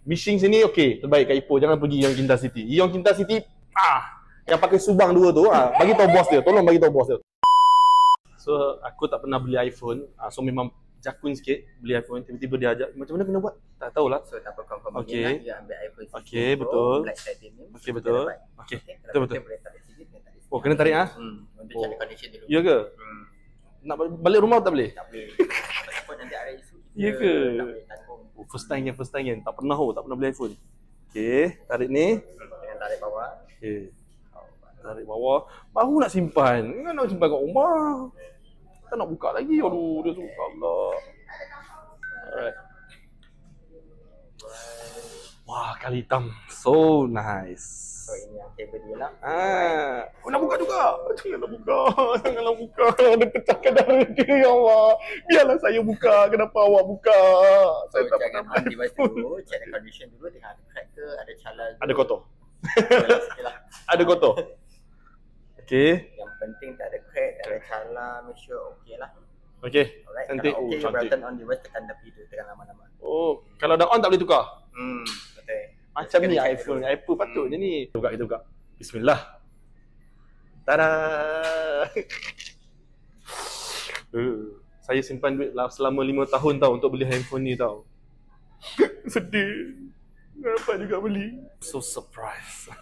Mishing sini okey, terbaik kat Ipoh. Jangan pergi Ion Kinta City. Ion Kinta City, yang pakai Subang 2 tu, bagi tahu bos dia. Tolong bagi tahu bos dia. So, aku tak pernah beli iPhone. So, memang jakun sikit beli iPhone. Tiba-tiba dia ajak, macam mana kena buat? Tak tahulah. So, tak apa confirm Okey. lah. Dia ambil iPhone 16 Okey, Pro, betul. Black Titanium. Okey, betul. Okey, betul. Boleh tarik sini, kena tarik sini. Oh, kena tarik Untuk cari connection dulu. Ya ke? Nak balik rumah tak boleh? Tak boleh. Takut nanti ada isu. Ya ke? Tak boleh tanggung. First time kan. Tak pernah beli iPhone. Okey, tarik ni. Dengan tarik bawah. Okey. Tarik bawah. Baru nak simpan. Kan nak simpan kat rumah. Tak nak buka lagi. Aduh, dia suka Allah. Alright. Wah, kali hitam. So nice. So, ini yang kabel dia lah. Nak buka juga. Janganlah buka. Janganlah buka. Dia pecahkan darah dia, ya Allah. Biarlah saya buka. Kenapa awak buka? So, Saya tak jangan pernah on device dulu. Check the condition dulu. Tengok ada crack ke, ada calar ke. Ada kotor. Sikitlah. Ada kotor. Okey. Yang penting tak ada crack, tak ada calar. Make sure okey lah. Okey. Alright. Cantik. Kalau okey, Cantik. button on device tekan tepi tu. Tekan lama-lama. Oh, kalau dah on tak boleh tukar. Betul. Macam Kena ni check iPhone. dulu. Apple patutnya ni. Kita buka. Bismillah. Tada. Saya simpan duit selama 5 tahun tau untuk beli handphone ni tau. Sedih. Dapat juga beli. So surprise.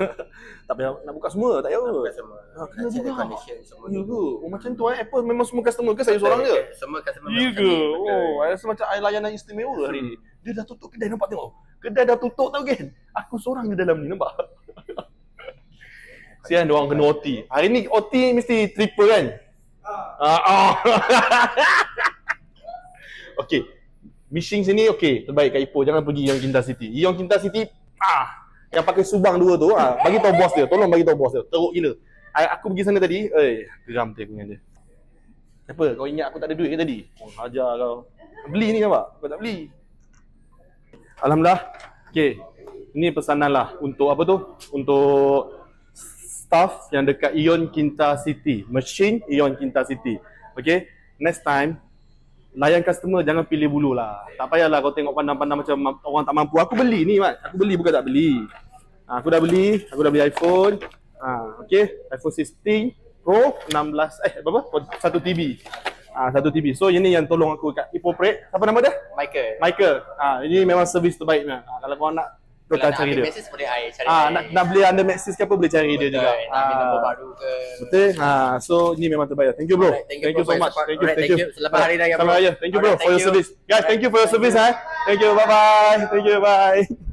Tak payah nak buka semua, tak payah. Bukan semua. Kena Nak check the juga. condition semua. Ya ke? Oh macam tu Apple memang semua customer ke saya seorang je? Semua customer Ya macam ke? ni, betul. Oh, I rasa macam I layanan istimewa hari ni. Dia dah tutup kedai, nampak tengok. Kedai dah tutup tau kan? Aku seorang je dalam ni, nampak? Sian dia orang kena OT. Hari ni OT mesti triple kan? Okey. Mishing sini okey, terbaik kat Ipoh. Jangan pergi Ion Kinta City. Ion Kinta City, yang pakai Subang 2 tu, bagi tahu bos dia. Tolong bagi tahu bos dia. Teruk gila. Aku pergi sana tadi, geram tu aku dengan dia. Apa? Kau ingat aku tak ada duit ke tadi? Oh, ajar kau. Beli ni kan pak? Kau tak beli. Alhamdulillah. Okey. Ini pesanan lah untuk apa tu? Untuk staff yang dekat Ion Kinta City. Machine Ion Kinta City. Okey. Next time, layan customer jangan pilih bulu lah. Tak payahlah kau tengok pandang-pandang macam orang tak mampu. Aku beli ni Mat. Aku beli bukan tak beli. Aku dah beli iPhone. Okey. iPhone 16 Pro 16 berapa? 1 TB. 1 TB. So ini yang tolong aku kat Ipoh Parade. Apa nama dia? Michael. Ini memang servis terbaik ni. Kalau kau nak kau akan cari dia. Maxis boleh cari. Nak beli under Maxis ke apa boleh cari dia juga. Nak ambil nombor baru ke. Betul. So ini memang terbaik. Thank you bro. Alright, thank you so for much. your support. Thank you. Alright, Thank you. Selamat Hari Raya bro. Selamat Raya. Thank you bro Alright, for your thank you. service. Guys, thank you for your service. Thank you. Bye bye. Thank you. Bye.